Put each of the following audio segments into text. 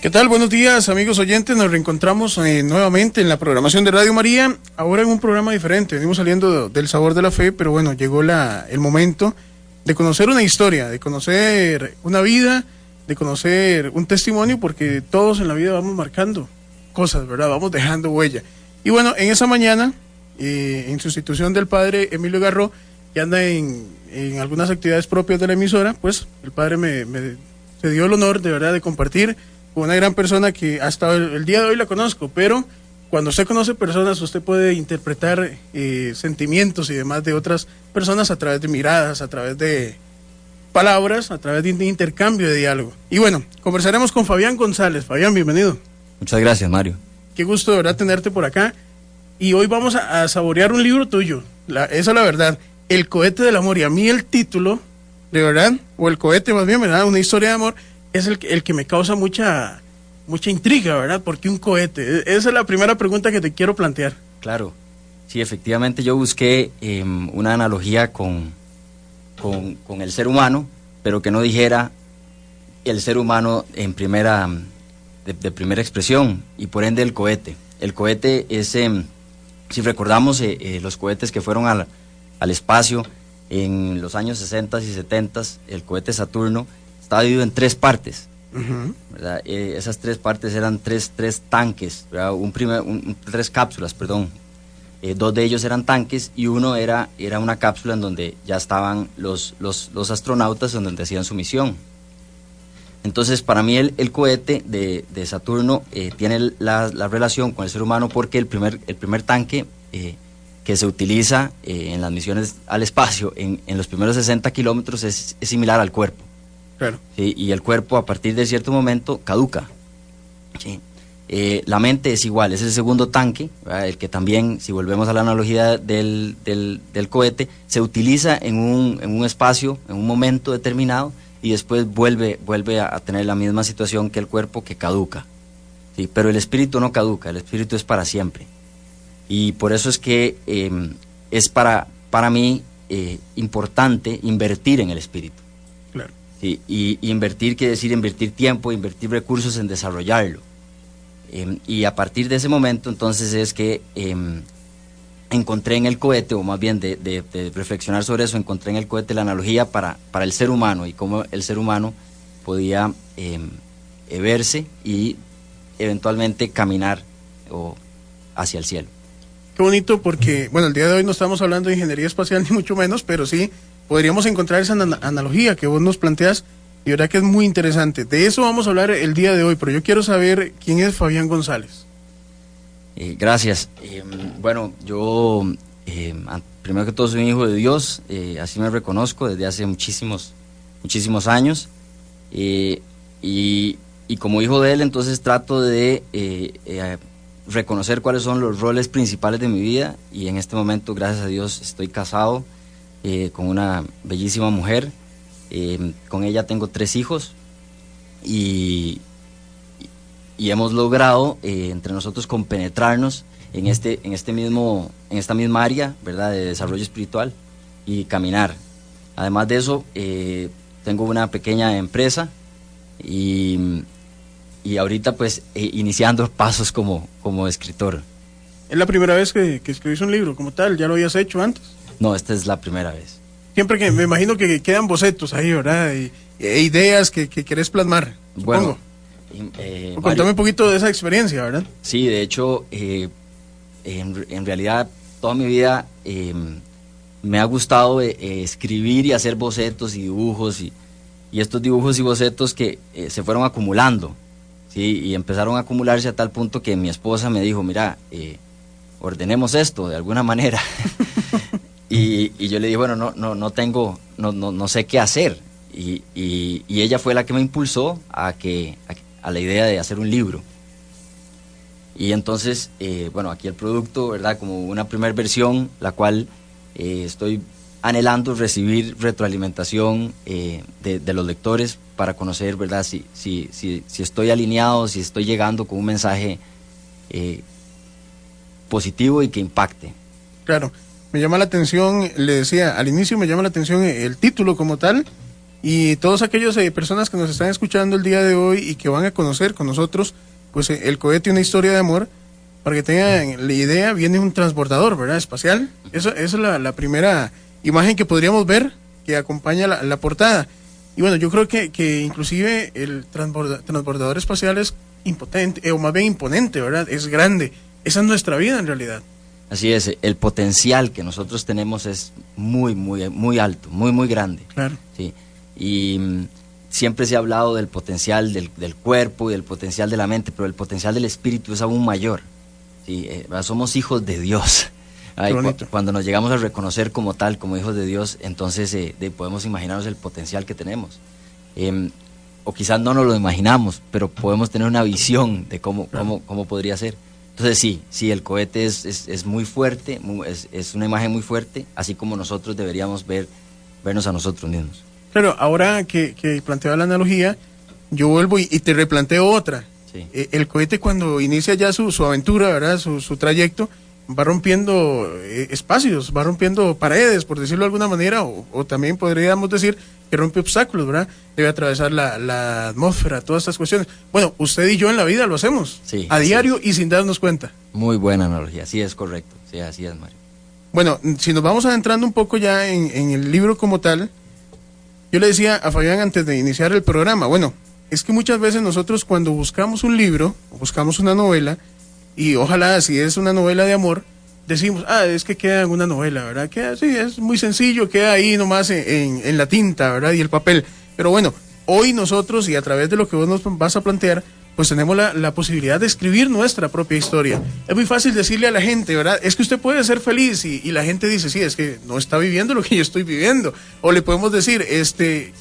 ¿Qué tal? Buenos días, amigos oyentes. Nos reencontramos nuevamente en la programación de Radio María, ahora en un programa diferente. Venimos saliendo del sabor de la fe, pero bueno, llegó el momento de conocer una historia, de conocer una vida, de conocer un testimonio, porque todos en la vida vamos marcando cosas, ¿verdad? Vamos dejando huella. Y bueno, en esa mañana, en sustitución del padre Emilio Garro, que anda en algunas actividades propias de la emisora, pues el padre se dio el honor de verdad de compartir con una gran persona que hasta el día de hoy la conozco, pero cuando usted conoce personas, usted puede interpretar sentimientos y demás de otras personas a través de miradas, a través de palabras, a través de intercambio de diálogo. Y bueno, conversaremos con Fabián González. Fabián, bienvenido. Muchas gracias, Mario. Qué gusto de verdad tenerte por acá. Y hoy vamos a saborear un libro tuyo, esa es la verdad, El cohete del amor. Y a mí el título, de verdad, o el cohete más bien, ¿verdad? Una historia de amor, es el que me causa mucha intriga, ¿verdad? ¿Por qué un cohete? Esa es la primera pregunta que te quiero plantear. Claro, sí, efectivamente yo busqué una analogía con el ser humano, pero que no dijera el ser humano en de primera expresión, y por ende el cohete. El cohete es, si recordamos los cohetes que fueron al espacio en los años 60 y 70, el cohete Saturno estaba dividido en tres partes, ¿verdad? Esas tres partes eran tres tanques, ¿verdad? Tres cápsulas, perdón. Dos de ellos eran tanques y uno era una cápsula en donde ya estaban los astronautas en donde hacían su misión. Entonces, para mí el cohete de Saturno tiene la relación con el ser humano, porque el primer tanque que se utiliza en las misiones al espacio en los primeros 60 kilómetros es similar al cuerpo. Claro. ¿Sí? Y el cuerpo a partir de cierto momento caduca. ¿Sí? La mente es igual, es el segundo tanque, ¿verdad? El que también, si volvemos a la analogía del cohete, se utiliza en un espacio, en un momento determinado, y después vuelve a tener la misma situación que el cuerpo, que caduca. ¿Sí? Pero el espíritu no caduca, el espíritu es para siempre. Y por eso es que es para mí importante invertir en el espíritu. Claro. Sí, y invertir quiere decir invertir tiempo, invertir recursos en desarrollarlo. Y a partir de ese momento entonces es que encontré en el cohete, o más bien de reflexionar sobre eso, encontré en el cohete la analogía para el ser humano, y cómo el ser humano podía verse y eventualmente caminar hacia el cielo. Qué bonito, porque, bueno, el día de hoy no estamos hablando de ingeniería espacial ni mucho menos, pero sí podríamos encontrar esa analogía que vos nos planteas, y verdad que es muy interesante. De eso vamos a hablar el día de hoy, pero yo quiero saber quién es Fabián González. Gracias. Bueno, yo primero que todo soy un hijo de Dios, así me reconozco desde hace muchísimos años, y como hijo de Él, entonces trato de reconocer cuáles son los roles principales de mi vida, y en este momento, gracias a Dios, estoy casado con una bellísima mujer. Con ella tengo 3 hijos, y hemos logrado entre nosotros compenetrarnos en esta misma área, ¿verdad?, de desarrollo espiritual y caminar. Además de eso, tengo una pequeña empresa, y ahorita pues iniciando pasos como escritor. ¿Es la primera vez que escribís un libro como tal? ¿Ya lo habías hecho antes? No, esta es la primera vez. Siempre que me imagino que quedan bocetos ahí, ¿verdad? E ideas que querés plasmar, supongo. Bueno, contame un poquito de esa experiencia, ¿verdad? Sí, de hecho, en realidad toda mi vida me ha gustado escribir y hacer bocetos y dibujos, y estos dibujos y bocetos que se fueron acumulando, ¿sí? Y empezaron a acumularse a tal punto que mi esposa me dijo, mira, ordenemos esto de alguna manera. Y yo le dije, bueno, no sé qué hacer, y ella fue la que me impulsó a la idea de hacer un libro. Y entonces, bueno, aquí el producto, ¿verdad?, como una primera versión, la cual estoy anhelando recibir retroalimentación de los lectores para conocer, ¿verdad?, si estoy alineado, si estoy llegando con un mensaje positivo y que impacte. Claro. Me llama la atención, le decía al inicio, me llama la atención el título como tal, Y todos aquellos personas que nos están escuchando el día de hoy y que van a conocer con nosotros, pues el cohete, una historia de amor, para que tengan la idea, viene un transbordador, ¿verdad? Espacial. Esa es la primera imagen que podríamos ver que acompaña la portada. Y bueno, yo creo que inclusive el transbordador espacial es impotente, o más bien imponente, ¿verdad? Es grande. Esa es nuestra vida en realidad. Así es, el potencial que nosotros tenemos es muy alto, muy grande. Claro. Sí. Y siempre se ha hablado del potencial del cuerpo y del potencial de la mente, pero el potencial del espíritu es aún mayor. Sí, somos hijos de Dios. Cuando nos llegamos a reconocer como tal, como hijos de Dios, entonces podemos imaginarnos el potencial que tenemos. O quizás no nos lo imaginamos, pero podemos tener una visión de cómo podría ser. Entonces sí, el cohete es muy fuerte, es una imagen muy fuerte, así como nosotros deberíamos vernos a nosotros mismos. Claro, ahora que planteaba la analogía, yo vuelvo y te replanteo otra. Sí. El cohete cuando inicia ya su aventura, ¿verdad? Su trayecto, va rompiendo espacios, va rompiendo paredes, por decirlo de alguna manera, o también podríamos decir que rompe obstáculos, ¿verdad? Debe atravesar la atmósfera, todas estas cuestiones. Bueno, usted y yo en la vida lo hacemos, sí, a diario y sin darnos cuenta. Muy buena analogía, sí es correcto, sí, así es, Mario. Bueno, si nos vamos adentrando un poco ya en el libro como tal, yo le decía a Fabián antes de iniciar el programa, bueno, es que muchas veces nosotros cuando buscamos un libro, o buscamos una novela, y ojalá si es una novela de amor, decimos, es que queda en una novela, ¿verdad? Queda, sí, es muy sencillo, queda ahí nomás en la tinta, ¿verdad? Y el papel. Pero bueno, hoy nosotros, y a través de lo que vos nos vas a plantear, pues tenemos la posibilidad de escribir nuestra propia historia. Es muy fácil decirle a la gente, ¿verdad? Es que usted puede ser feliz, y la gente dice, sí, es que no está viviendo lo que yo estoy viviendo. O le podemos decir,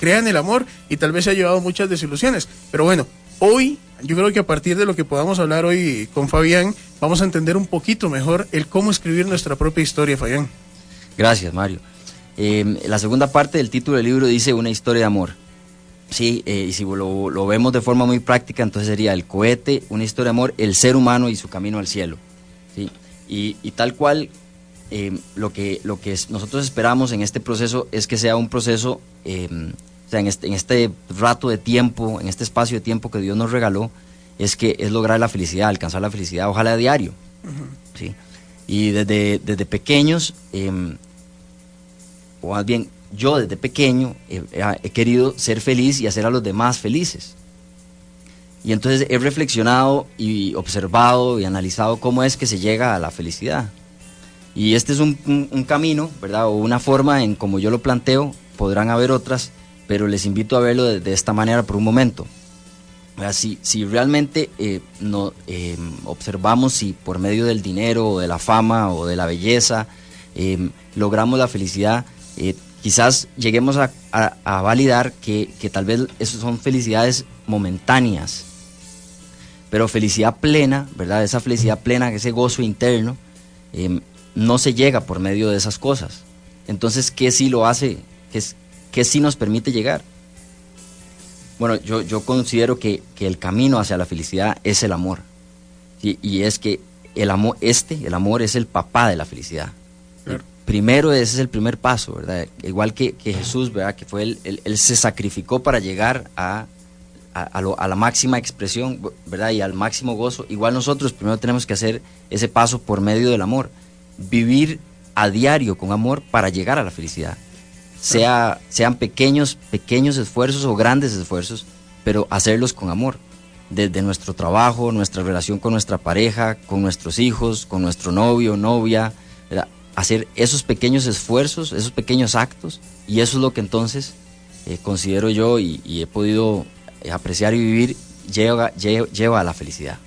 crean el amor, y tal vez se ha llevado muchas desilusiones. Pero bueno, hoy, yo creo que a partir de lo que podamos hablar hoy con Fabián, vamos a entender un poquito mejor el cómo escribir nuestra propia historia, Fabián. Gracias, Mario. La segunda parte del título del libro dice una historia de amor. Sí, y si lo vemos de forma muy práctica, entonces sería el cohete, una historia de amor, el ser humano y su camino al cielo. ¿Sí? Y tal cual, lo que nosotros esperamos en este proceso es que sea un proceso, o sea, en este rato de tiempo, en este espacio de tiempo que Dios nos regaló, es lograr la felicidad, alcanzar la felicidad, ojalá a diario. Uh-huh. ¿Sí? Y desde pequeños, o más bien, yo desde pequeño he querido ser feliz y hacer a los demás felices. Y entonces he reflexionado y observado y analizado cómo es que se llega a la felicidad. Y este es un camino, ¿verdad? O una forma en como yo lo planteo, podrán haber otras, pero les invito a verlo de esta manera por un momento. Si realmente observamos si por medio del dinero o de la fama o de la belleza logramos la felicidad, quizás lleguemos a validar que tal vez eso son felicidades momentáneas, pero felicidad plena, ¿verdad? Esa felicidad plena, ese gozo interno, no se llega por medio de esas cosas. Entonces, ¿qué sí lo hace? ¿Qué sí nos permite llegar? Bueno, yo considero que el camino hacia la felicidad es el amor. ¿Sí? Y es que el amor es el papá de la felicidad. Claro. Primero, ese es el primer paso, ¿verdad? Igual que Jesús, ¿verdad? Que fue él se sacrificó para llegar a la máxima expresión, ¿verdad? Y al máximo gozo. Igual nosotros primero tenemos que hacer ese paso por medio del amor. Vivir a diario con amor para llegar a la felicidad. Sean pequeños esfuerzos o grandes esfuerzos, pero hacerlos con amor. Desde nuestro trabajo, nuestra relación con nuestra pareja, con nuestros hijos, con nuestro novio, novia, ¿verdad? Hacer esos pequeños esfuerzos, esos pequeños actos, y eso es lo que entonces considero yo y he podido apreciar y vivir, lleva a la felicidad.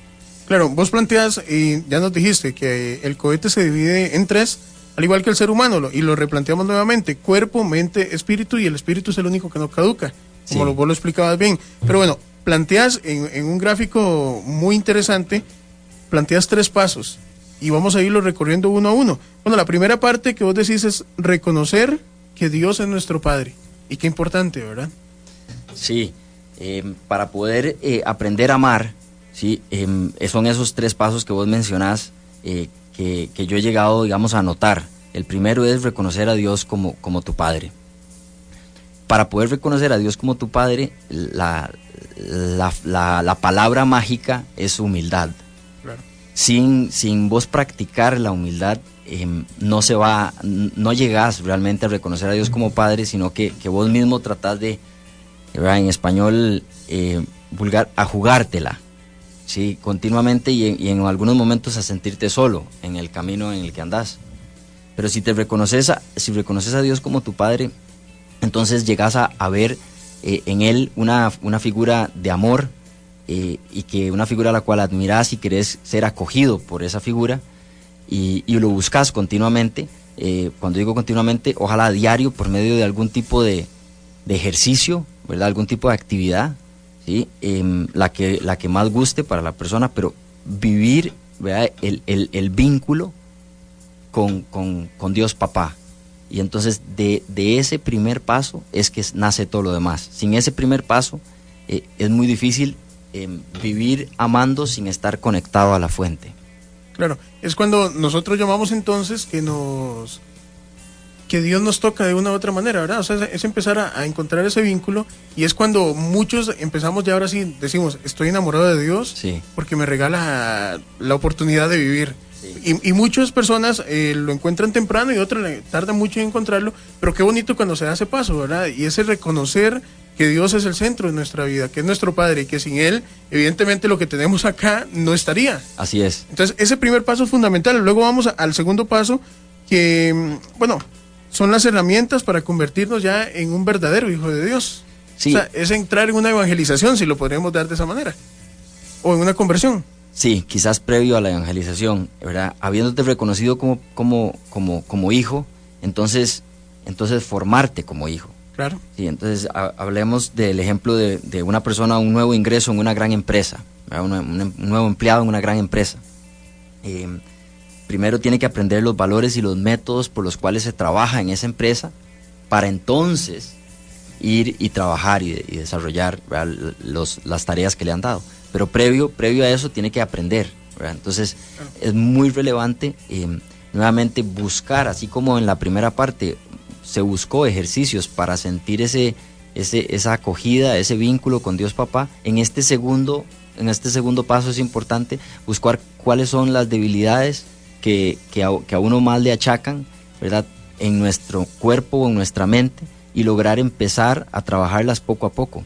Claro, vos planteas, y ya nos dijiste, que el cohete se divide en tres, al igual que el ser humano, y lo replanteamos nuevamente: cuerpo, mente, espíritu, y el espíritu es el único que no caduca, como sí. Vos lo explicabas bien. Pero bueno, planteas en un gráfico muy interesante, planteas 3 pasos, y vamos a irlo recorriendo uno a uno. Bueno, la primera parte que vos decís es reconocer que Dios es nuestro Padre, y qué importante, ¿verdad? Sí, para poder aprender a amar, ¿sí? Son esos 3 pasos que vos mencionás, que yo he llegado, digamos, a notar. El primero es reconocer a Dios como tu Padre. para poder reconocer a Dios como tu Padre, la palabra mágica es humildad. Claro. Sin vos practicar la humildad, no llegás realmente a reconocer a Dios como Padre, sino que vos mismo tratás de, ¿verdad?, en español vulgar, a jugártela, ¿sí?, continuamente y en algunos momentos a sentirte solo en el camino en el que andás. Pero si reconoces a Dios como tu Padre, entonces llegas a ver en Él una figura de amor, y que una figura a la cual admirás y querés ser acogido por esa figura, y lo buscas continuamente. Cuando digo continuamente, ojalá a diario, por medio de algún tipo de ejercicio, ¿verdad?, algún tipo de actividad, ¿sí?, la que más guste para la persona, pero vivir, ¿verdad?, el vínculo con Dios Papá. Y entonces de ese primer paso es que nace todo lo demás. Sin ese primer paso es muy difícil vivir amando sin estar conectado a la fuente. Claro, es cuando nosotros llamamos entonces que Dios nos toca de una u otra manera, ¿verdad? O sea, es empezar a encontrar ese vínculo, y es cuando muchos empezamos ya, ahora sí decimos, estoy enamorado de Dios, sí, porque me regala la oportunidad de vivir. Sí. Y muchas personas lo encuentran temprano y otras tardan mucho en encontrarlo, pero qué bonito cuando se da ese paso, ¿verdad? Y ese reconocer que Dios es el centro de nuestra vida, que es nuestro Padre, y que sin Él, evidentemente, lo que tenemos acá no estaría. Así es. Entonces, ese primer paso es fundamental. Luego vamos al segundo paso, que, bueno, son las herramientas para convertirnos ya en un verdadero hijo de Dios. Sí. O sea, es entrar en una evangelización, si lo podríamos dar de esa manera, o en una conversión. Sí, quizás previo a la evangelización, ¿verdad? Habiéndote reconocido como hijo, entonces formarte como hijo. Claro. Sí, entonces hablemos del ejemplo de una persona, un nuevo ingreso en una gran empresa, un nuevo empleado en una gran empresa. Primero tiene que aprender los valores y los métodos por los cuales se trabaja en esa empresa, para entonces ir y trabajar y desarrollar, ¿verdad?, las tareas que le han dado. Pero previo a eso tiene que aprender, ¿verdad? Entonces es muy relevante nuevamente buscar, así como en la primera parte se buscó ejercicios para sentir esa acogida, ese vínculo con Dios Papá. En este segundo paso es importante buscar cuáles son las debilidades que a uno más le achacan, ¿verdad?, en nuestro cuerpo o en nuestra mente, y lograr empezar a trabajarlas poco a poco,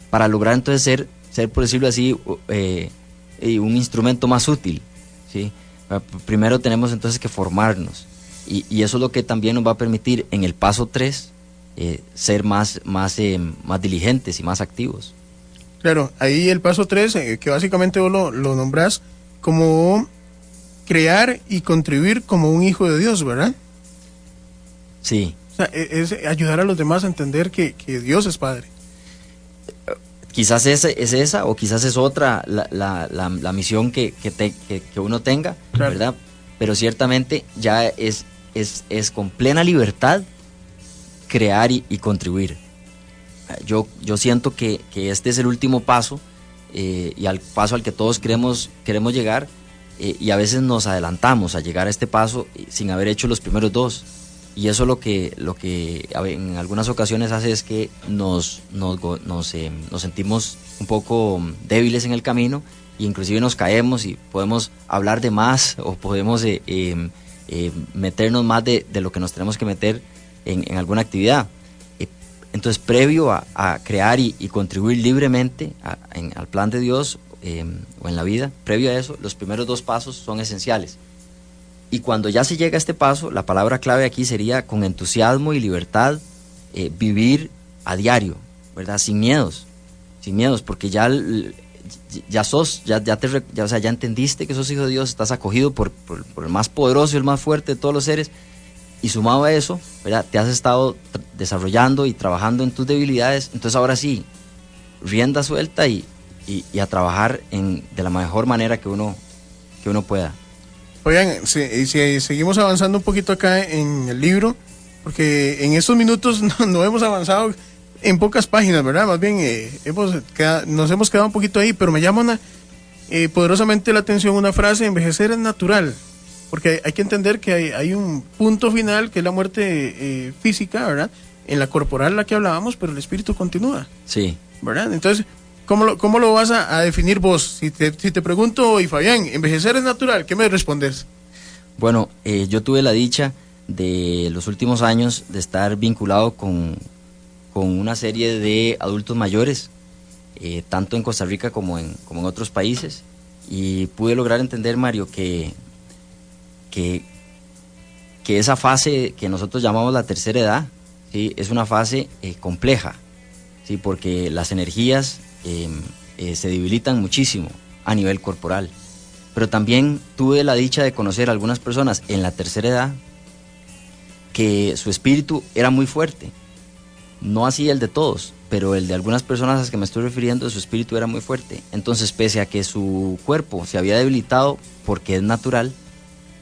para lograr entonces ser, por decirlo así, un instrumento más útil, ¿sí? Primero tenemos entonces que formarnos, y eso es lo que también nos va a permitir en el paso 3 ser más diligentes y más activos. Claro, ahí el paso 3, que básicamente vos lo nombrás como crear y contribuir como un hijo de Dios, ¿verdad? Sí. O sea, es ayudar a los demás a entender que Dios es Padre. Quizás es esa, o quizás es otra la misión que uno tenga, claro, ¿verdad? Pero ciertamente ya es con plena libertad crear y contribuir. Yo siento que este es el último paso, y al paso al que todos queremos llegar, y a veces nos adelantamos a llegar a este paso sin haber hecho los primeros dos. Y eso lo que en algunas ocasiones hace es que nos sentimos un poco débiles en el camino, e inclusive nos caemos y podemos hablar de más, o podemos meternos más de lo que nos tenemos que meter en alguna actividad. Entonces, previo a crear y contribuir libremente al plan de Dios, o en la vida, previo a eso, los primeros dos pasos son esenciales. Y cuando ya se llega a este paso, la palabra clave aquí sería con entusiasmo y libertad, vivir a diario, ¿verdad? Sin miedos, porque ya entendiste que sos hijo de Dios, estás acogido por el más poderoso y el más fuerte de todos los seres, y sumado a eso, ¿verdad?, te has estado desarrollando y trabajando en tus debilidades. Entonces ahora sí, rienda suelta y a trabajar de la mejor manera que uno pueda. Oigan, si seguimos avanzando un poquito acá en el libro, porque en estos minutos no hemos avanzado en pocas páginas, ¿verdad? Más bien nos hemos quedado un poquito ahí, pero me llama poderosamente la atención una frase: envejecer es natural, porque hay que entender que hay un punto final, que es la muerte física, ¿verdad? en la corporal la que hablábamos, pero el espíritu continúa. Sí. ¿Verdad? Entonces, ¿cómo lo vas a definir vos? Si te pregunto, y Fabián, ¿envejecer es natural? ¿Qué me respondes? Bueno, yo tuve la dicha de los últimos años de estar vinculado con una serie de adultos mayores, tanto en Costa Rica como en otros países, y pude lograr entender, Mario, que esa fase que nosotros llamamos la tercera edad, ¿sí? Es una fase compleja, ¿sí? Porque las energías se debilitan muchísimo a nivel corporal. Pero también tuve la dicha de conocer a algunas personas en la tercera edad que su espíritu era muy fuerte. No así el de todos, pero el de algunas personas a las que me estoy refiriendo, su espíritu era muy fuerte. Entonces, pese a que su cuerpo se había debilitado porque es natural,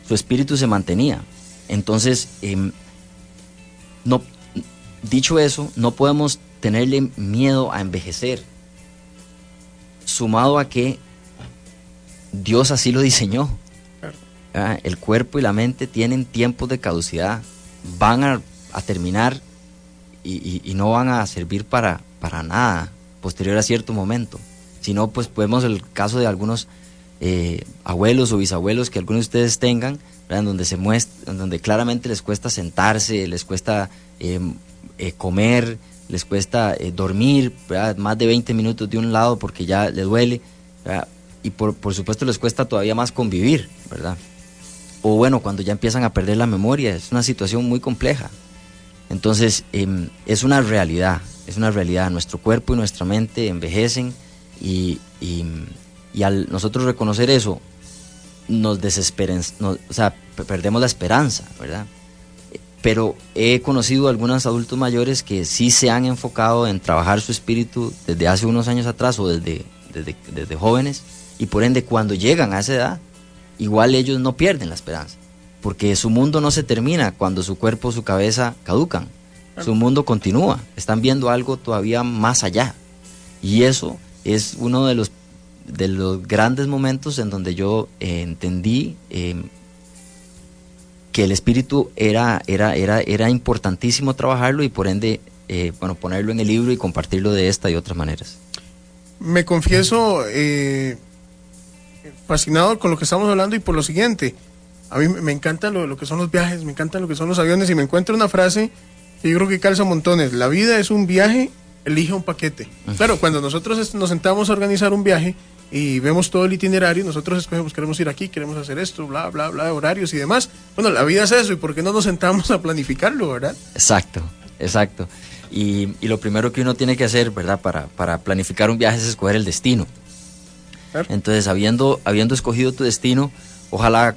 su espíritu se mantenía. Entonces, dicho eso, no podemos tenerle miedo a envejecer, sumado a que Dios así lo diseñó. El cuerpo y la mente tienen tiempos de caducidad, van a terminar y no van a servir para nada posterior a cierto momento. Si no, pues vemos el caso de algunos abuelos o bisabuelos que algunos de ustedes tengan, ¿verdad? Donde claramente les cuesta sentarse, les cuesta comer, les cuesta dormir, ¿verdad? Más de 20 minutos de un lado porque ya le duele, ¿verdad? Y por supuesto les cuesta todavía más convivir, ¿verdad? O bueno, cuando ya empiezan a perder la memoria, es una situación muy compleja. Entonces, es una realidad, nuestro cuerpo y nuestra mente envejecen y al nosotros reconocer eso, nos desesperan, perdemos la esperanza, ¿verdad? Pero he conocido algunos adultos mayores que sí se han enfocado en trabajar su espíritu desde hace unos años atrás o desde jóvenes, y por ende cuando llegan a esa edad, igual ellos no pierden la esperanza, porque su mundo no se termina cuando su cuerpo, su cabeza caducan, su mundo continúa, están viendo algo todavía más allá, y eso es uno de los grandes momentos en donde yo entendí que el espíritu era importantísimo trabajarlo y por ende ponerlo en el libro y compartirlo de esta y otras maneras. Me confieso fascinado con lo que estamos hablando y por lo siguiente, a mí me encanta lo que son los viajes, me encanta lo que son los aviones, y me encuentro una frase que yo creo que calza montones: la vida es un viaje, elige un paquete. Claro, cuando nosotros nos sentamos a organizar un viaje y vemos todo el itinerario, nosotros escogemos, queremos ir aquí, queremos hacer esto, bla, bla, bla, horarios y demás. Bueno, la vida es eso, ¿y por qué no nos sentamos a planificarlo, verdad? Exacto. Y lo primero que uno tiene que hacer, ¿verdad? Para planificar un viaje es escoger el destino. Claro. Entonces, habiendo escogido tu destino, ojalá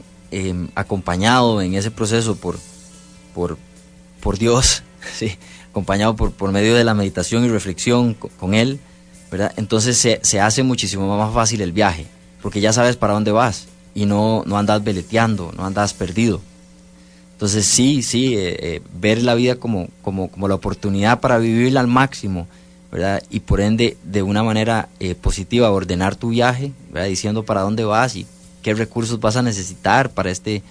acompañado en ese proceso por Dios, ¿sí? Acompañado por medio de la meditación y reflexión con Él, ¿verdad? Entonces se hace muchísimo más fácil el viaje, porque ya sabes para dónde vas y no andas veleteando, no andas perdido. Entonces sí, ver la vida como la oportunidad para vivirla al máximo, ¿verdad? Y por ende de una manera positiva ordenar tu viaje, ¿verdad? Diciendo para dónde vas y qué recursos vas a necesitar para este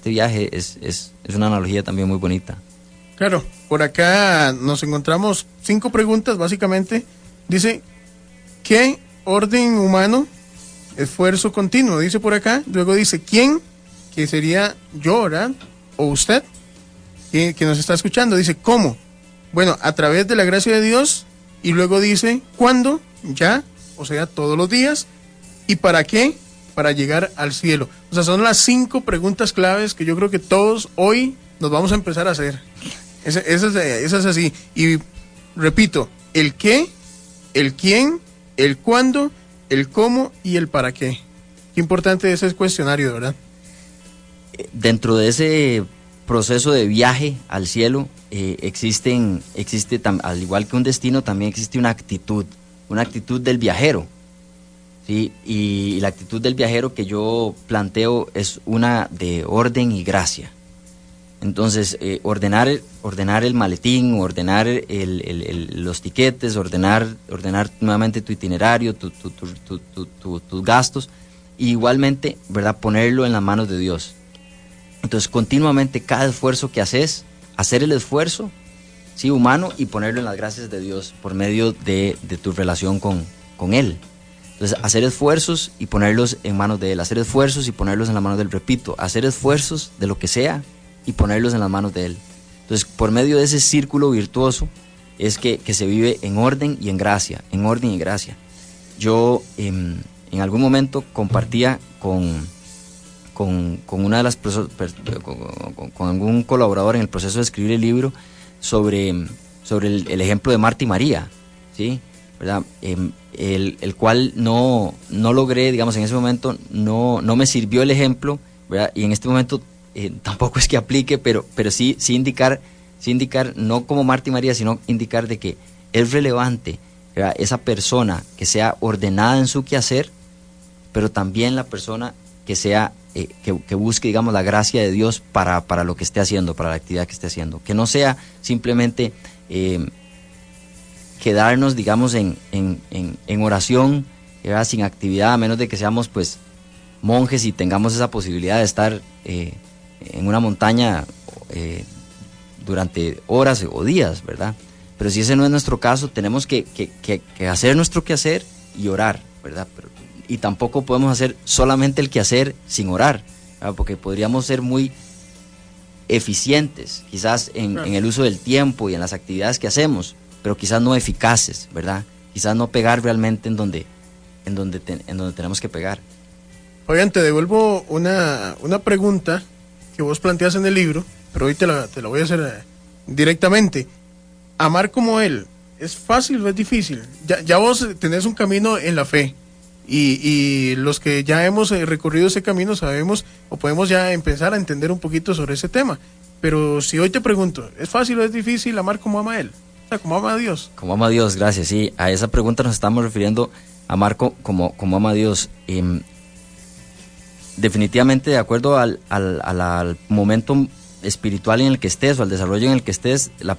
viaje, es una analogía también muy bonita. Claro, por acá nos encontramos 5 preguntas básicamente. Dice: ¿qué orden humano? Esfuerzo continuo, dice por acá. Luego dice: ¿quién? Que sería yo, ¿verdad? O usted, que nos está escuchando. Dice: ¿cómo? Bueno, a través de la gracia de Dios. Y luego dice: ¿cuándo? Ya, o sea, todos los días. ¿Y para qué? Para llegar al cielo. O sea, son las 5 preguntas claves que yo creo que todos hoy nos vamos a empezar a hacer. Esa es así. Y repito: el qué, el quién, el cuándo, el cómo y el para qué. Qué importante es ese cuestionario, ¿verdad? Dentro de ese proceso de viaje al cielo, existe, al igual que un destino, también existe una actitud del viajero, ¿sí? Y la actitud del viajero que yo planteo es una de orden y gracia. Entonces, ordenar el maletín, ordenar los tiquetes, ordenar nuevamente tu itinerario, tus gastos, y igualmente, ¿verdad?, ponerlo en las manos de Dios. Entonces, continuamente, cada esfuerzo que haces, hacer el esfuerzo sí, humano, y ponerlo en las gracias de Dios por medio de tu relación con Él. Entonces, hacer esfuerzos y ponerlos en manos de Él, hacer esfuerzos y ponerlos en las manos de Él, repito, hacer esfuerzos de lo que sea y ponerlos en las manos de Él. Entonces, por medio de ese círculo virtuoso es que se vive en orden y en gracia, en orden y gracia. Yo en algún momento compartía con una de las con algún colaborador en el proceso de escribir el libro sobre el ejemplo de Marta y María, ¿sí? ¿Verdad? El cual no logré, digamos, en ese momento no me sirvió el ejemplo, ¿verdad? Y en este momento tampoco es que aplique, pero sí indicar, no como Marta y María, sino indicar de que es relevante, ¿verdad?, esa persona que sea ordenada en su quehacer, pero también la persona que sea que busque, digamos, la gracia de Dios para lo que esté haciendo, para la actividad que esté haciendo, que no sea simplemente quedarnos, digamos, en oración, ¿verdad?, sin actividad, a menos de que seamos pues monjes y tengamos esa posibilidad de estar en una montaña durante horas o días, ¿verdad? Pero si ese no es nuestro caso, tenemos que hacer nuestro quehacer y orar, ¿verdad? Y tampoco podemos hacer solamente el quehacer sin orar, ¿verdad?, porque podríamos ser muy eficientes, quizás en el uso del tiempo y en las actividades que hacemos, pero quizás no eficaces, ¿verdad? Quizás no pegar realmente en donde tenemos que pegar. Fabián, te devuelvo una pregunta que vos planteas en el libro, pero hoy te la voy a hacer directamente. Amar como Él, ¿es fácil o es difícil? Ya vos tenés un camino en la fe, y los que ya hemos recorrido ese camino sabemos o podemos ya empezar a entender un poquito sobre ese tema. Pero si hoy te pregunto, ¿es fácil o es difícil amar como ama Él? O sea, como ama a Dios. Como ama a Dios, gracias. Sí, a esa pregunta nos estamos refiriendo, amar como ama a Dios. Definitivamente, de acuerdo al momento espiritual en el que estés o al desarrollo en el que estés, la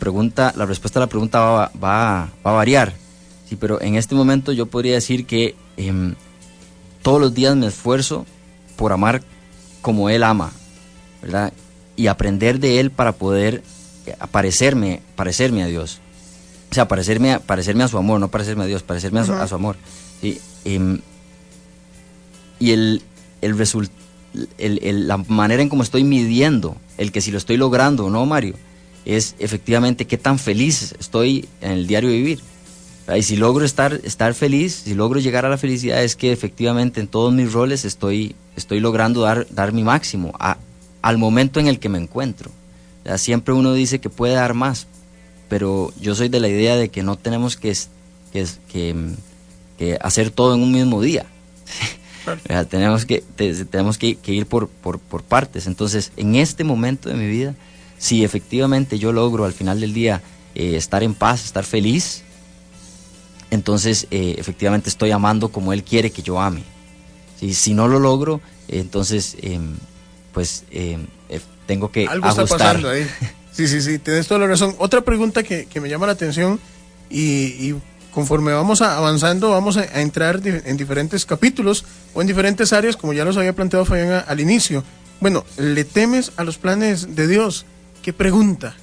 respuesta a la pregunta va a variar. Sí, pero en este momento yo podría decir que todos los días me esfuerzo por amar como Él ama, ¿verdad? Y aprender de Él para poder parecerme a Dios. O sea, parecerme a su amor, no parecerme a Dios, parecerme a su amor. ¿Sí? Y la manera en cómo estoy midiendo el que si lo estoy logrando o no, Mario, es efectivamente qué tan feliz estoy en el diario vivir. Y si logro estar feliz, si logro llegar a la felicidad, es que efectivamente en todos mis roles estoy logrando dar mi máximo al momento en el que me encuentro. O sea, siempre uno dice que puede dar más, pero yo soy de la idea de que no tenemos que hacer todo en un mismo día. Tenemos que ir por partes. Entonces, en este momento de mi vida, si efectivamente yo logro al final del día estar en paz, estar feliz, entonces efectivamente estoy amando como Él quiere que yo ame. Si no lo logro, entonces tengo que algo ajustar. Está pasando ahí. Sí, tienes toda la razón. Otra pregunta que me llama la atención, y conforme vamos avanzando, vamos a entrar en diferentes capítulos o en diferentes áreas, como ya los había planteado Fabián al inicio. Bueno, ¿le temes a los planes de Dios? ¿Qué pregunta?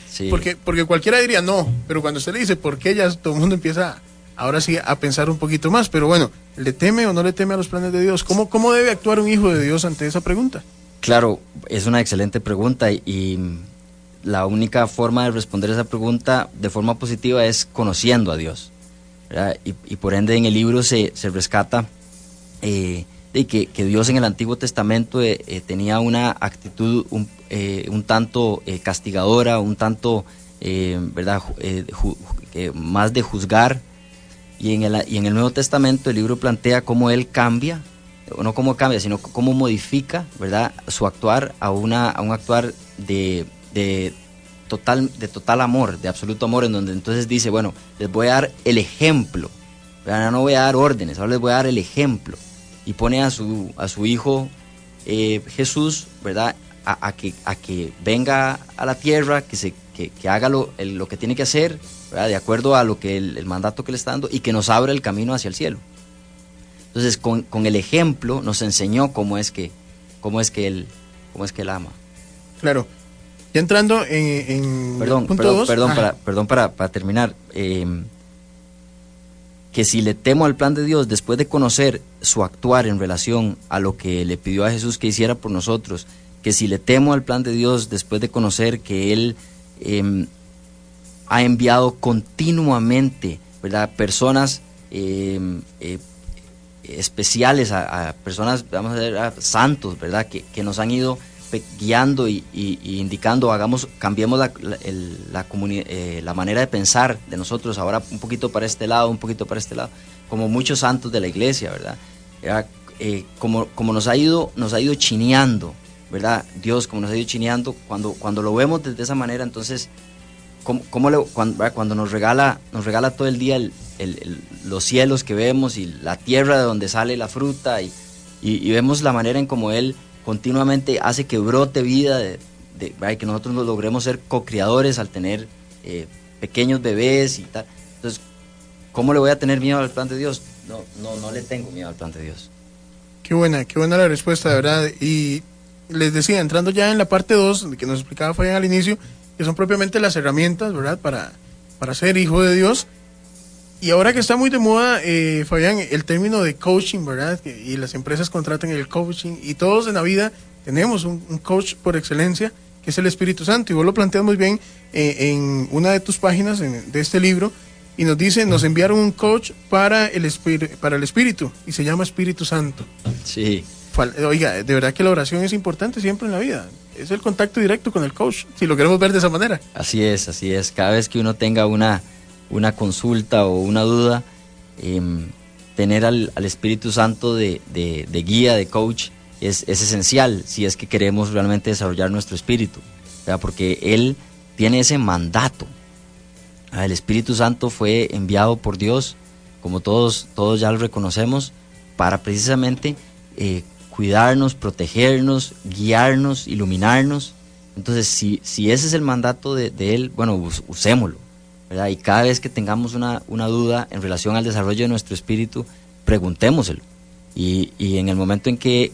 Sí. porque cualquiera diría no, pero cuando usted le dice por qué, ya todo el mundo empieza ahora sí a pensar un poquito más. Pero bueno, ¿le teme o no le teme a los planes de Dios? ¿Cómo debe actuar un hijo de Dios ante esa pregunta? Claro, es una excelente pregunta, y la única forma de responder esa pregunta de forma positiva es conociendo a Dios, ¿verdad? Y por ende en el libro se rescata de que Dios en el Antiguo Testamento tenía una actitud un tanto castigadora, un tanto ¿verdad? Más de juzgar, y en el Nuevo Testamento el libro plantea cómo Él cambia, o no cómo cambia, sino cómo modifica, ¿verdad?, su actuar a un actuar de total amor, de absoluto amor, en donde entonces dice, bueno, les voy a dar el ejemplo, ¿verdad? No voy a dar órdenes, ahora les voy a dar el ejemplo, y pone a su hijo Jesús, ¿verdad?, a que venga a la tierra, que haga lo que tiene que hacer, ¿verdad?, de acuerdo a lo que el mandato que le está dando, y que nos abra el camino hacia el cielo. Entonces, con el ejemplo nos enseñó cómo es que él ama. Claro. Ya entrando en Perdón, el punto 2. perdón para terminar. Que si le temo al plan de Dios, después de conocer su actuar en relación a lo que le pidió a Jesús que hiciera por nosotros, que si le temo al plan de Dios, después de conocer que Él ha enviado continuamente, ¿verdad?, personas especiales, a personas, vamos a ver, a santos, ¿verdad?, que nos han ido guiando y indicando, cambiemos la manera de pensar de nosotros, ahora un poquito para este lado, un poquito para este lado, como muchos santos de la iglesia, ¿verdad? Como nos ha ido chineando, ¿verdad? Dios, como nos ha ido chineando, cuando lo vemos desde esa manera, entonces, cuando nos regala todo el día los cielos que vemos y la tierra de donde sale la fruta y vemos la manera en como Él continuamente hace que brote vida, que nosotros nos logremos ser co-creadores al tener pequeños bebés y tal. Entonces, ¿cómo le voy a tener miedo al plan de Dios? No le tengo miedo al plan de Dios. Qué buena la respuesta, de verdad. Y les decía, entrando ya en la parte 2, que nos explicaba Fabián al inicio, que son propiamente las herramientas, ¿verdad?, para ser hijo de Dios. Y ahora que está muy de moda, Fabián, el término de coaching, ¿verdad? Y las empresas contratan el coaching, y todos en la vida tenemos un coach por excelencia, que es el Espíritu Santo. Y vos lo planteas muy bien en una de tus páginas de este libro, y nos dice, nos enviaron un coach para el Espíritu, y se llama Espíritu Santo. Sí. Oiga, de verdad que la oración es importante siempre en la vida. Es el contacto directo con el coach, si lo queremos ver de esa manera. Así es. Cada vez que uno tenga una consulta o una duda, tener al Espíritu Santo de guía, de coach, es esencial si es que queremos realmente desarrollar nuestro espíritu, ¿verdad? Porque Él tiene ese mandato. El Espíritu Santo fue enviado por Dios, como todos ya lo reconocemos, para precisamente cuidarnos, protegernos, guiarnos, iluminarnos. Entonces, si ese es el mandato de Él, bueno, usémoslo, ¿verdad? Y cada vez que tengamos una duda en relación al desarrollo de nuestro espíritu, preguntémoselo. Y en el momento en que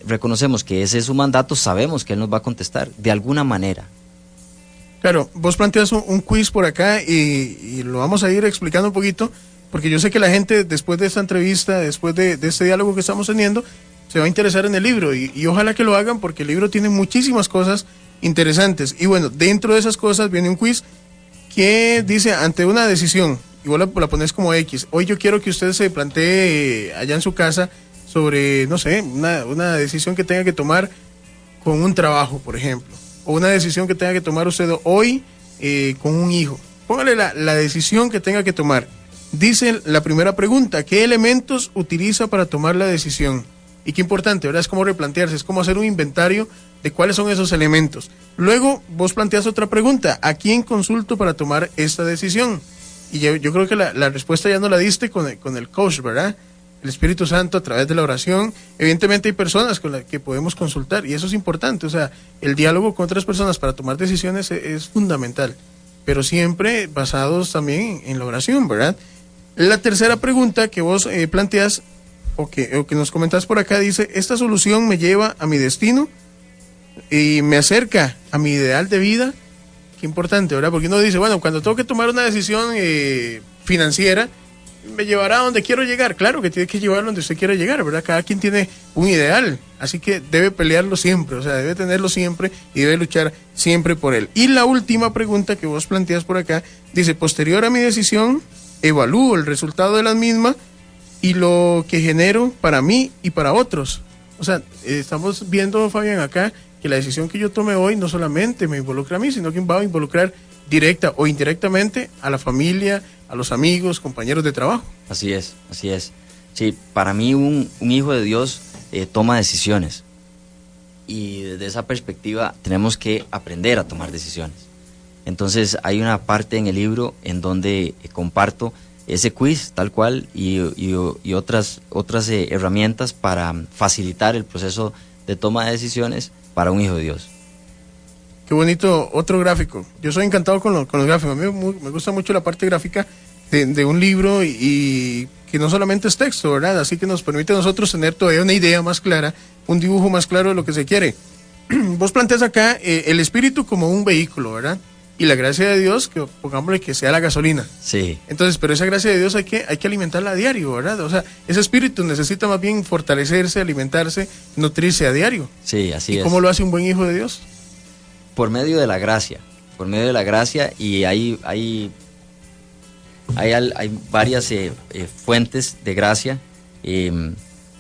reconocemos que ese es su mandato, sabemos que Él nos va a contestar de alguna manera. Claro, vos planteas un quiz por acá y lo vamos a ir explicando un poquito, porque yo sé que la gente, después de esta entrevista, después de este diálogo que estamos teniendo, se va a interesar en el libro, y ojalá que lo hagan, porque el libro tiene muchísimas cosas interesantes. Y bueno, dentro de esas cosas viene un quiz que dice, ante una decisión, y vos la pones como X, hoy yo quiero que usted se plantee allá en su casa sobre, no sé, una decisión que tenga que tomar con un trabajo, por ejemplo, o una decisión que tenga que tomar usted hoy con un hijo. Póngale la decisión que tenga que tomar. Dice la primera pregunta, ¿qué elementos utiliza para tomar la decisión? Y qué importante, ¿verdad? Es como replantearse, es como hacer un inventario de cuáles son esos elementos. Luego vos planteas otra pregunta, ¿a quién consulto para tomar esta decisión? Y yo creo que la respuesta ya no la diste con el coach, ¿verdad? El Espíritu Santo a través de la oración. Evidentemente hay personas con las que podemos consultar, y eso es importante. O sea, el diálogo con otras personas para tomar decisiones es fundamental, pero siempre basados también en la oración, ¿verdad? La tercera pregunta que vos planteas o que nos comentas por acá dice, ¿esta solución me lleva a mi destino y me acerca a mi ideal de vida? Qué importante, ¿verdad? Porque uno dice, bueno, cuando tengo que tomar una decisión financiera, me llevará a donde quiero llegar. Claro que tiene que llevar donde usted quiera llegar, ¿verdad? Cada quien tiene un ideal, así que debe pelearlo siempre, o sea, debe tenerlo siempre y debe luchar siempre por él. Y la última pregunta que vos planteas por acá dice, posterior a mi decisión, evalúo el resultado de la misma y lo que genero para mí y para otros. O sea, estamos viendo, Fabián, acá que la decisión que yo tome hoy no solamente me involucra a mí, sino que va a involucrar directa o indirectamente a la familia, a los amigos, compañeros de trabajo. Así es. Sí, para mí un hijo de Dios toma decisiones, y desde esa perspectiva tenemos que aprender a tomar decisiones. Entonces hay una parte en el libro en donde comparto ese quiz tal cual y otras herramientas para facilitar el proceso de toma de decisiones para un hijo de Dios. Qué bonito, otro gráfico. Yo soy encantado con los gráficos. A mí me gusta mucho la parte gráfica de un libro y que no solamente es texto, ¿verdad? Así que nos permite a nosotros tener todavía una idea más clara, un dibujo más claro de lo que se quiere. vos planteas acá el espíritu como un vehículo, ¿verdad? Y la gracia de Dios, que pongámosle que sea la gasolina. Sí. Entonces, pero esa gracia de Dios hay que alimentarla a diario, ¿verdad? O sea, ese espíritu necesita más bien fortalecerse, alimentarse, nutrirse a diario. Sí, así es. ¿Y cómo lo hace un buen hijo de Dios? Por medio de la gracia. Por medio de la gracia, y hay varias fuentes de gracia,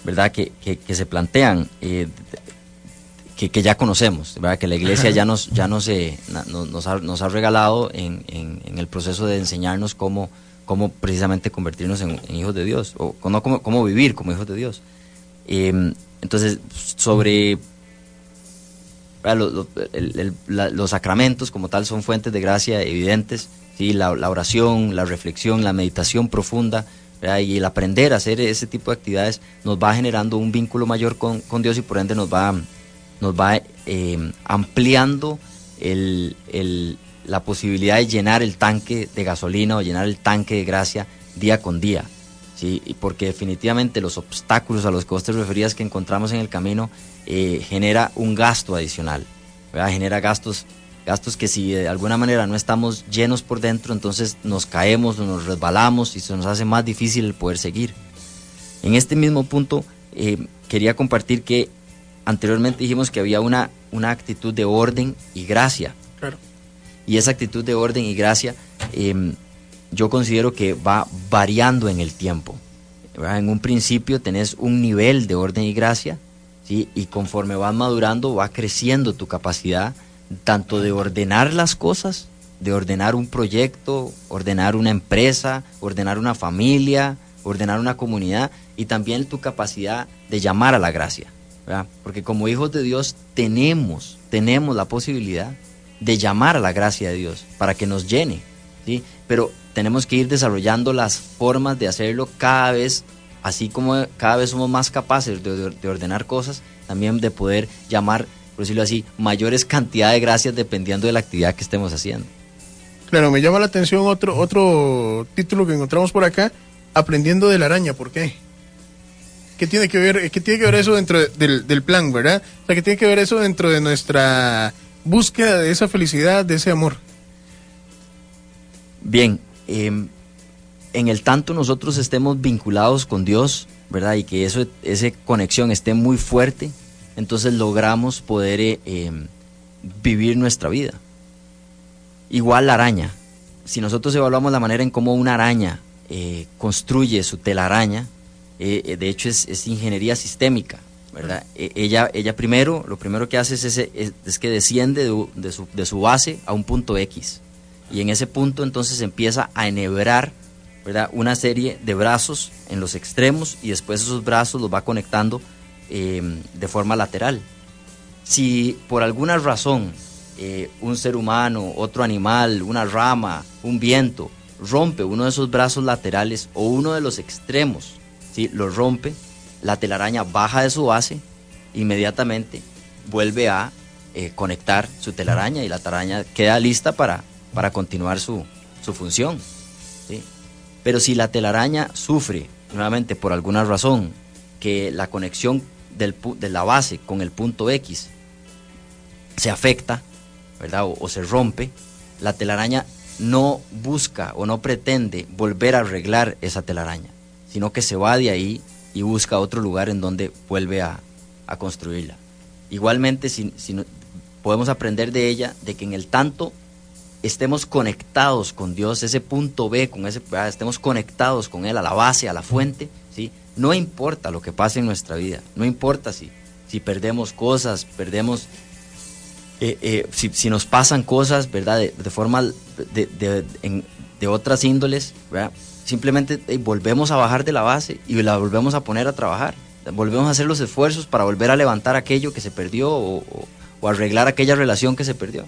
¿verdad? Que se plantean, que ya conocemos, ¿verdad? Que la iglesia ya nos ha regalado en el proceso de enseñarnos cómo precisamente convertirnos en hijos de Dios, o cómo vivir como hijos de Dios. Entonces, sobre los sacramentos como tal son fuentes de gracia evidentes, ¿sí? La oración, la reflexión, la meditación profunda, ¿verdad? Y el aprender a hacer ese tipo de actividades nos va generando un vínculo mayor con Dios, y por ende nos va ampliando la posibilidad de llenar el tanque de gasolina o llenar el tanque de gracia día con día, ¿sí? Y porque definitivamente los obstáculos a los que vos te referías que encontramos en el camino genera un gasto adicional, ¿verdad? Genera gastos que si de alguna manera no estamos llenos por dentro, entonces nos caemos o nos resbalamos y se nos hace más difícil el poder seguir. En este mismo punto quería compartir que anteriormente dijimos que había una actitud de orden y gracia. Claro. Y esa actitud de orden y gracia yo considero que va variando en el tiempo, ¿verdad? En un principio tenés un nivel de orden y gracia, ¿sí? Y conforme vas madurando va creciendo tu capacidad tanto de ordenar las cosas, de ordenar un proyecto, ordenar una empresa, ordenar una familia, ordenar una comunidad, y también tu capacidad de llamar a la gracia, ¿verdad? Porque como hijos de Dios tenemos la posibilidad de llamar a la gracia de Dios para que nos llene, ¿sí? Pero tenemos que ir desarrollando las formas de hacerlo cada vez, así como cada vez somos más capaces de ordenar cosas, también de poder llamar, por decirlo así, mayores cantidades de gracias dependiendo de la actividad que estemos haciendo. Claro, me llama la atención otro título que encontramos por acá, aprendiendo de la araña. ¿Por qué? ¿Qué tiene que ver eso dentro del plan, verdad? O sea, ¿qué tiene que ver eso dentro de nuestra búsqueda de esa felicidad, de ese amor? Bien, en el tanto nosotros estemos vinculados con Dios, ¿verdad? Y que esa conexión esté muy fuerte, entonces logramos poder vivir nuestra vida. Igual la araña. Si nosotros evaluamos la manera en cómo una araña construye su telaraña, de hecho es ingeniería sistémica, ¿verdad? Ella primero, lo primero que hace es que desciende de su base a un punto X, y en ese punto entonces empieza a enhebrar, ¿verdad? Una serie de brazos en los extremos, y después esos brazos los va conectando de forma lateral. Si por alguna razón un ser humano, otro animal, una rama, un viento rompe uno de esos brazos laterales o uno de los extremos, ¿sí? Lo rompe, la telaraña baja de su base, inmediatamente vuelve a conectar su telaraña, y la telaraña queda lista para continuar su función, ¿sí? Pero si la telaraña sufre nuevamente por alguna razón que la conexión de la base con el punto X se afecta, ¿verdad? O se rompe, la telaraña no busca o no pretende volver a arreglar esa telaraña, sino que se va de ahí y busca otro lugar en donde vuelve a construirla. Igualmente, podemos aprender de ella, de que en el tanto estemos conectados con Dios, ese punto B, estemos conectados con Él, a la base, a la fuente, ¿sí? No importa lo que pase en nuestra vida, no importa si perdemos cosas, si nos pasan cosas, ¿verdad? De forma de otras índoles, ¿verdad? Simplemente volvemos a bajar de la base y la volvemos a poner a trabajar, volvemos a hacer los esfuerzos para volver a levantar aquello que se perdió o arreglar aquella relación que se perdió.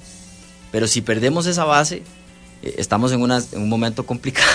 Pero si perdemos esa base, estamos en un momento complicado.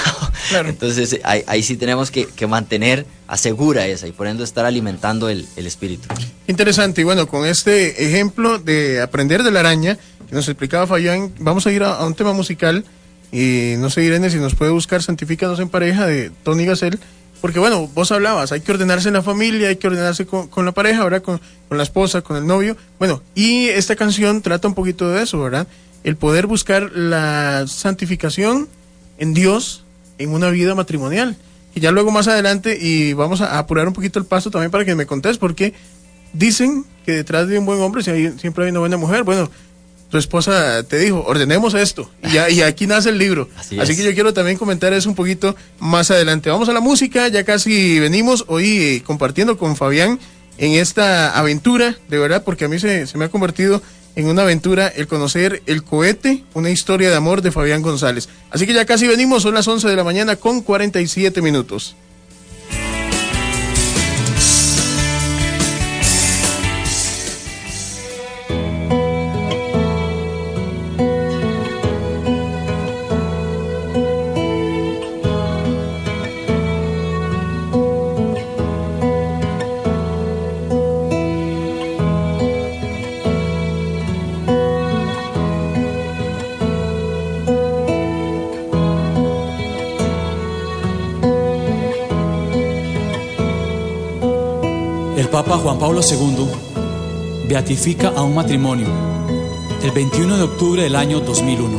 Claro. Entonces ahí sí tenemos que mantener asegura esa, y por ende estar alimentando el espíritu. Interesante. Y bueno, con este ejemplo de aprender de la araña que nos explicaba Fabián, vamos a ir a un tema musical. Y no sé, Irene, si nos puede buscar Santifícanos en Pareja de Tony Gassel, porque bueno, vos hablabas, hay que ordenarse en la familia, hay que ordenarse con la pareja, ¿verdad? Con la esposa, con el novio. Bueno, y esta canción trata un poquito de eso, ¿verdad? El poder buscar la santificación en Dios en una vida matrimonial. Y ya luego más adelante, y vamos a apurar un poquito el paso también para que me contés, porque dicen que detrás de un buen hombre siempre hay una buena mujer. Bueno, tu esposa te dijo, ordenemos esto, y aquí nace el libro. Así que yo quiero también comentar eso un poquito más adelante. Vamos a la música, ya casi venimos hoy compartiendo con Fabián en esta aventura, de verdad, porque a mí se me ha convertido en una aventura el conocer El Cohete, una historia de amor de Fabián González. Así que ya casi venimos, son las 11 de la mañana con 47 minutos. Papa Juan Pablo II beatifica a un matrimonio el 21 de octubre del año 2001.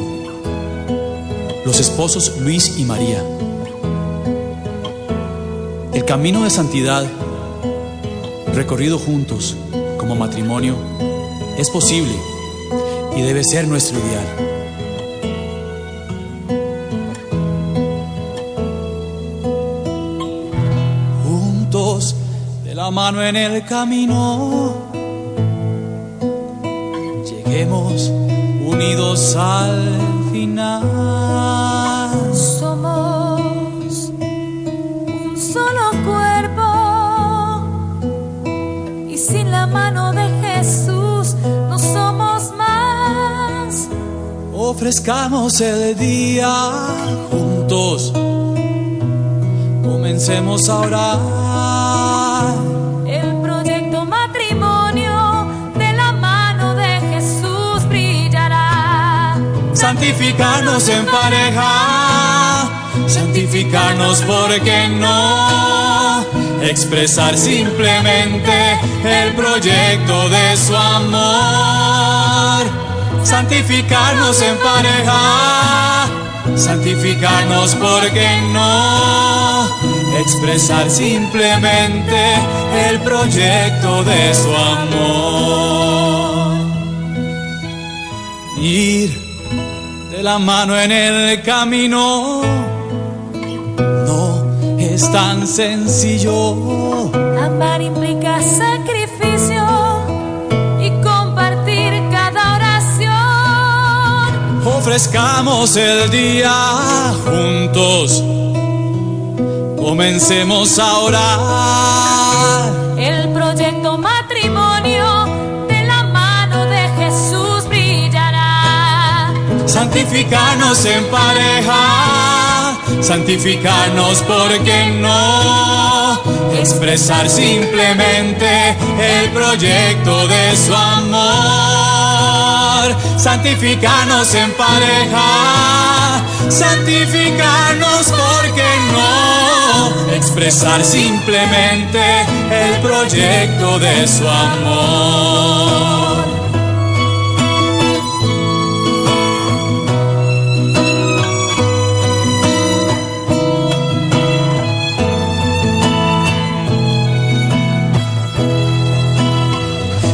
Los esposos Luis y María. El camino de santidad recorrido juntos como matrimonio es posible y debe ser nuestro ideal. Juntos de la mano en el camino, lleguemos unidos al final. Somos un solo cuerpo y sin la mano de Jesús no somos más. Ofrezcamos el día juntos, comencemos a orar. El proyecto matrimonio de la mano de Jesús brillará. Santificarnos en pareja, santificarnos, ¿por qué no? Expresar simplemente el proyecto de su amor. Santificarnos en pareja, santificarnos, ¿por qué no? Expresar simplemente el proyecto de su amor. Ir de la mano en el camino no es tan sencillo. Amar implica sacrificio y compartir cada oración. Ofrezcamos el día juntos, comencemos a orar. El proyecto matrimonio de la mano de Jesús brillará. Santificarnos en pareja, santificarnos, ¿por qué no? Expresar simplemente el proyecto de su amor. Santificarnos en pareja, santificarnos, ¿por qué no? Expresar simplemente el proyecto de su amor.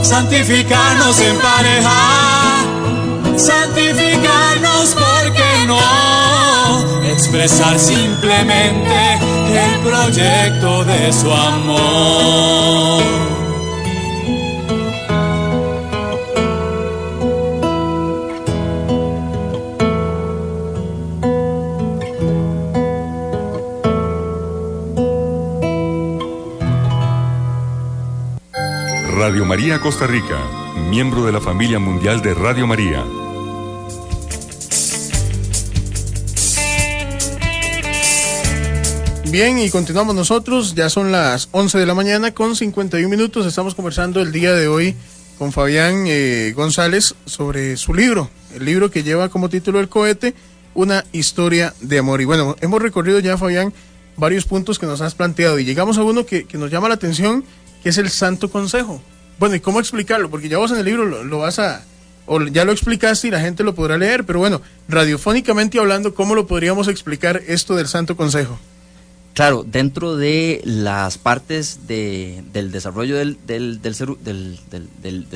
Santificarnos en pareja, santificarnos, ¿por qué no? Expresar simplemente el proyecto de su amor. Radio María Costa Rica, miembro de la familia mundial de Radio María. Bien, y continuamos nosotros, ya son las 11 de la mañana con 51 minutos, estamos conversando el día de hoy con Fabián González sobre su libro, el libro que lleva como título El Cohete, una historia de amor. Y bueno, hemos recorrido ya, Fabián, varios puntos que nos has planteado y llegamos a uno que nos llama la atención, que es el Santo Consejo. Bueno, ¿y cómo explicarlo? Porque ya vos en el libro lo vas a, o ya lo explicaste y la gente lo podrá leer, pero bueno, radiofónicamente hablando, ¿cómo lo podríamos explicar esto del Santo Consejo? Claro, dentro de las partes del desarrollo de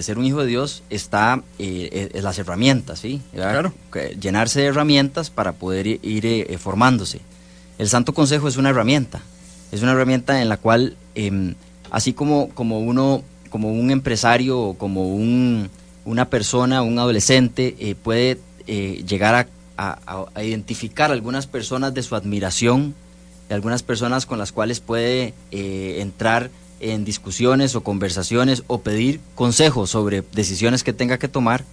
ser un hijo de Dios está las herramientas, ¿sí? Claro. Llenarse de herramientas para poder ir formándose. El Santo Consejo es una herramienta en la cual, así como un empresario o como una persona, un adolescente, puede llegar a identificar algunas personas de su admiración, de algunas personas con las cuales puede entrar en discusiones o conversaciones o pedir consejos sobre decisiones que tenga que tomar.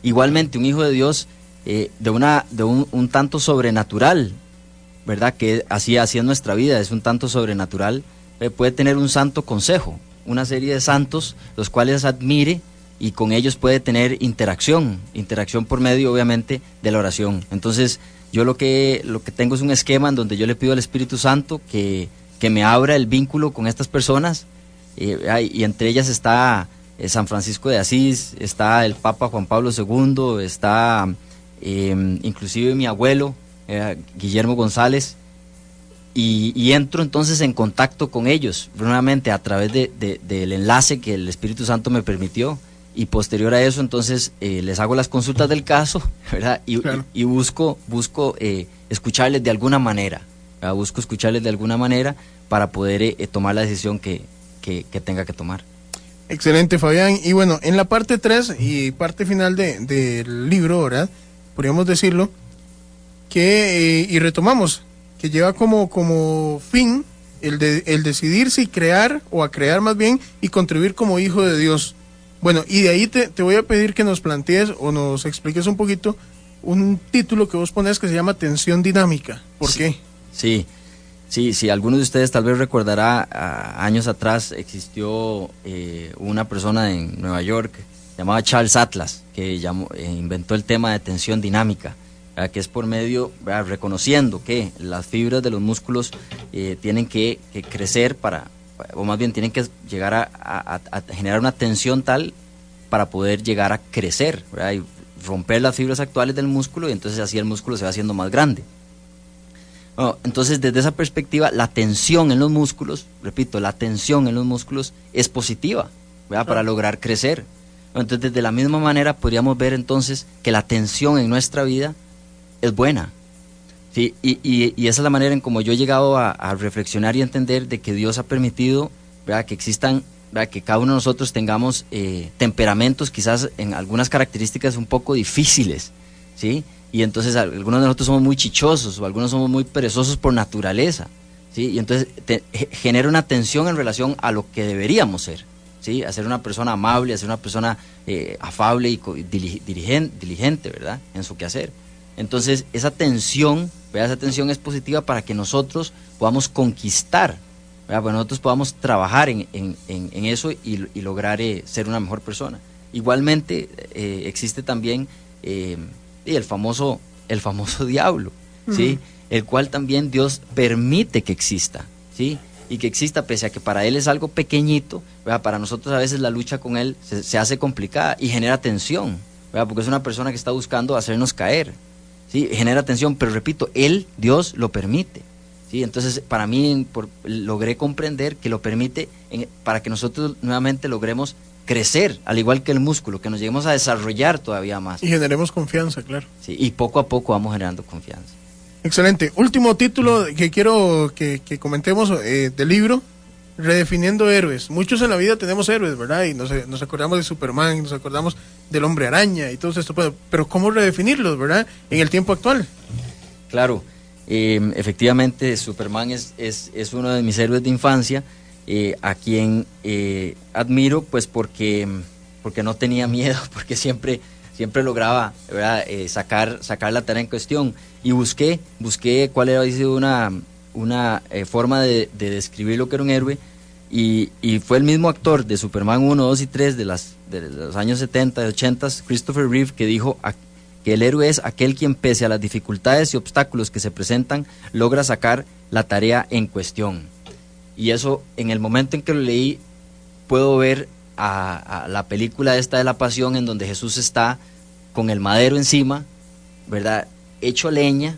Igualmente, un hijo de Dios de un tanto sobrenatural, ¿verdad? Que así es nuestra vida, es un tanto sobrenatural, puede tener un santo consejo, una serie de santos los cuales admire y con ellos puede tener interacción por medio, obviamente, de la oración. Entonces, yo lo que tengo es un esquema en donde yo le pido al Espíritu Santo que me abra el vínculo con estas personas, y entre ellas está San Francisco de Asís, está el Papa Juan Pablo II, está inclusive mi abuelo, Guillermo González, y entro entonces en contacto con ellos, nuevamente a través del enlace que el Espíritu Santo me permitió. Y posterior a eso, entonces, les hago las consultas del caso, ¿verdad? Claro. Y busco escucharles de alguna manera, ¿verdad? Busco escucharles de alguna manera para poder tomar la decisión que tenga que tomar. Excelente, Fabián. Y bueno, en la parte 3 y parte final del libro, ¿verdad? Podríamos decirlo, que, y retomamos, que lleva como fin el decidir si crear, o a crear más bien, y contribuir como hijo de Dios. Bueno, y de ahí te voy a pedir que nos plantees o nos expliques un poquito un título que vos pones que se llama Tensión Dinámica. ¿Por qué? Sí, algunos de ustedes tal vez recordará, años atrás existió una persona en Nueva York llamada Charles Atlas, que inventó el tema de tensión dinámica, ¿verdad? Que es por medio, ¿verdad? Reconociendo que las fibras de los músculos tienen que crecer o más bien tienen que llegar a generar una tensión tal para poder llegar a crecer, ¿verdad? Y romper las fibras actuales del músculo, y entonces así el músculo se va haciendo más grande. Bueno, entonces desde esa perspectiva, la tensión en los músculos, repito, la tensión en los músculos es positiva, ¿verdad? Para lograr crecer. Bueno, entonces de la misma manera podríamos ver entonces que la tensión en nuestra vida es buena. Sí, y esa es la manera en como yo he llegado a reflexionar y entender de que Dios ha permitido, ¿verdad? Que existan, ¿verdad? Que cada uno de nosotros tengamos temperamentos quizás en algunas características un poco difíciles, ¿sí? Y entonces algunos de nosotros somos muy chichosos o algunos somos muy perezosos por naturaleza, ¿sí? Y entonces genera una tensión en relación a lo que deberíamos ser, ¿sí? A ser una persona amable, a ser una persona afable y diligente, ¿verdad? En su quehacer. Entonces esa tensión es positiva para que nosotros podamos conquistar, ¿verdad? Para que nosotros podamos trabajar en eso y lograr ser una mejor persona. Igualmente existe también el famoso diablo, ¿sí? El cual también Dios permite que exista, ¿sí? Y que exista pese a que para él es algo pequeñito, ¿verdad? Para nosotros a veces la lucha con él se hace complicada y genera tensión, ¿verdad? Porque es una persona que está buscando hacernos caer. Sí, genera tensión, pero repito, Dios lo permite, ¿sí? Entonces, para mí, logré comprender que lo permite para que nosotros nuevamente logremos crecer, al igual que el músculo, que nos lleguemos a desarrollar todavía más. Y generemos confianza, claro. Sí, y poco a poco vamos generando confianza. Excelente. Último título que quiero que comentemos del libro, Redefiniendo Héroes. Muchos en la vida tenemos héroes, ¿verdad? Y nos acordamos de Superman, nos acordamos del Hombre Araña y todo esto, pero ¿cómo redefinirlos, verdad? En el tiempo actual. Claro, efectivamente Superman es uno de mis héroes de infancia, a quien admiro pues porque no tenía miedo, porque siempre lograba, ¿verdad? sacar la tarea en cuestión, y busqué cuál era una forma de describir lo que era un héroe, y fue el mismo actor de Superman 1, 2 y 3 de los años 70, 80, Christopher Reeve, que dijo que el héroe es aquel quien, pese a las dificultades y obstáculos que se presentan, logra sacar la tarea en cuestión. Y eso, en el momento en que lo leí, puedo ver a la película esta de la Pasión, en donde Jesús está con el madero encima, ¿verdad?, hecho leña,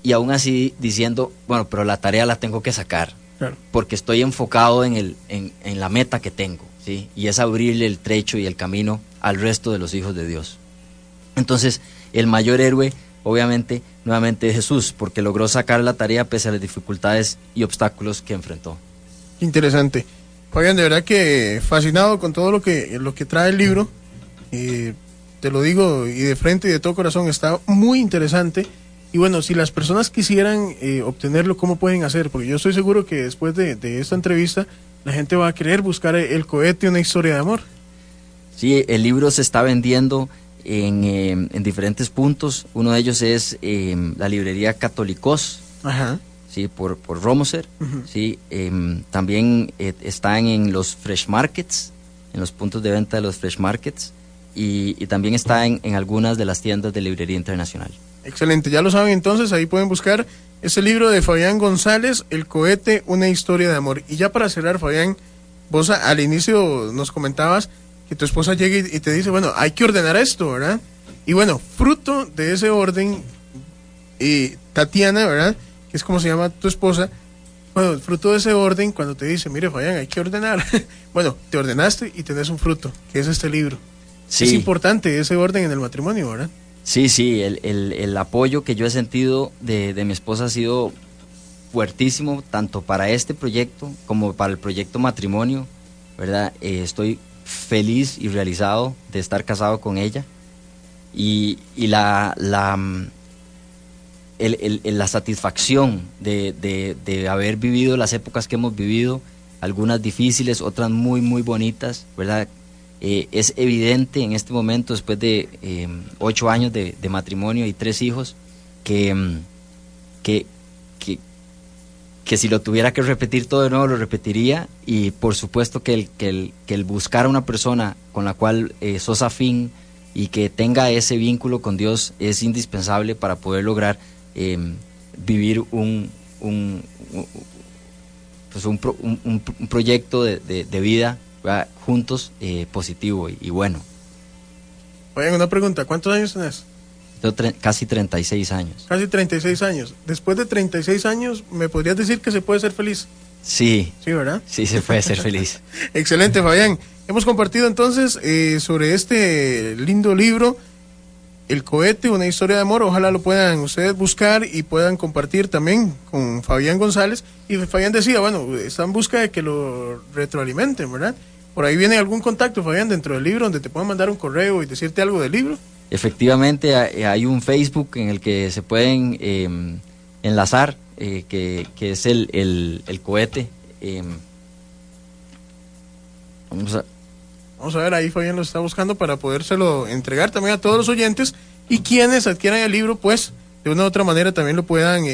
y aún así diciendo, bueno, pero la tarea la tengo que sacar, claro, porque estoy enfocado en la meta que tengo, ¿sí? Y es abrirle el trecho y el camino al resto de los hijos de Dios. Entonces, el mayor héroe, obviamente, nuevamente es Jesús, porque logró sacar la tarea pese a las dificultades y obstáculos que enfrentó. Interesante. Fabián, de verdad que fascinado con todo lo que trae el libro. Te lo digo y de frente y de todo corazón, está muy interesante. Y bueno, si las personas quisieran obtenerlo, ¿cómo pueden hacer? Porque yo estoy seguro que después de esta entrevista, la gente va a querer buscar El Cohete, una historia de amor. Sí, el libro se está vendiendo en diferentes puntos. Uno de ellos es la librería Católicos, ajá, sí, por Romoser. Uh-huh. Sí, también están en los Fresh Markets, en los puntos de venta de los Fresh Markets, y también está en algunas de las tiendas de librería internacional. Excelente, ya lo saben entonces, ahí pueden buscar ese libro de Fabián González, El Cohete, una historia de amor. Y ya para cerrar, Fabián, vos al inicio nos comentabas que tu esposa llega y te dice, bueno, hay que ordenar esto, ¿verdad? Y bueno, fruto de ese orden, Tatiana, ¿verdad?, que es como se llama tu esposa, bueno, fruto de ese orden, cuando te dice, mire, Fabián, hay que ordenar, bueno, te ordenaste y tenés un fruto, que es este libro. Sí. Es importante ese orden en el matrimonio, ¿verdad? Sí, el apoyo que yo he sentido de mi esposa ha sido fuertísimo, tanto para este proyecto como para el proyecto matrimonio, ¿verdad? Estoy feliz y realizado de estar casado con ella, y la satisfacción de haber vivido las épocas que hemos vivido, algunas difíciles, otras muy, muy bonitas, ¿verdad? Es evidente en este momento, después de 8 años de matrimonio y 3 hijos, que si lo tuviera que repetir todo de nuevo, lo repetiría. Y por supuesto que el buscar a una persona con la cual sos afín y que tenga ese vínculo con Dios es indispensable para poder lograr vivir un proyecto de vida, ¿verdad?, juntos, positivo y bueno. Oigan, una pregunta, ¿cuántos años tenés? Yo casi 36 años. Casi 36 años. Después de 36 años, ¿me podrías decir que se puede ser feliz? Sí. Sí, ¿verdad? Sí, se puede ser feliz. Excelente, Fabián. Hemos compartido entonces sobre este lindo libro, El Cohete, una historia de amor. Ojalá lo puedan ustedes buscar y puedan compartir también con Fabián González. Y Fabián decía, bueno, está en busca de que lo retroalimenten, ¿verdad? Por ahí viene algún contacto, Fabián, dentro del libro, donde te puedan mandar un correo y decirte algo del libro. Efectivamente, hay un Facebook en el que se pueden enlazar, que es el Cohete. Vamos a ver, ahí Fabián lo está buscando para podérselo entregar también a todos los oyentes, y quienes adquieran el libro, pues de una u otra manera también lo puedan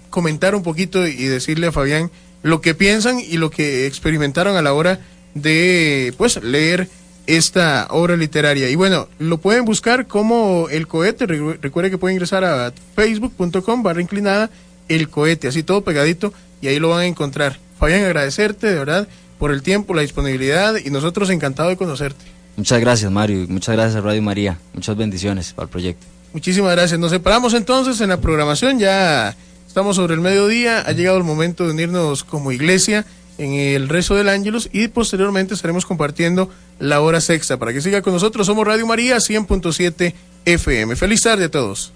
comentar un poquito y decirle a Fabián lo que piensan y lo que experimentaron a la hora de pues leer esta obra literaria. Y bueno, lo pueden buscar como El Cohete. Recuerde que pueden ingresar a facebook.com/inclinada El Cohete, así todo pegadito, y ahí lo van a encontrar. Fabián, agradecerte de verdad por el tiempo, la disponibilidad, y nosotros encantados de conocerte. Muchas gracias, Mario, y muchas gracias a Radio María. Muchas bendiciones para el proyecto. Muchísimas gracias. Nos separamos entonces en la programación, ya estamos sobre el mediodía, ha llegado el momento de unirnos como iglesia en el rezo del Ángelus, y posteriormente estaremos compartiendo la hora sexta. Para que siga con nosotros, somos Radio María 100.7 FM. Feliz tarde a todos.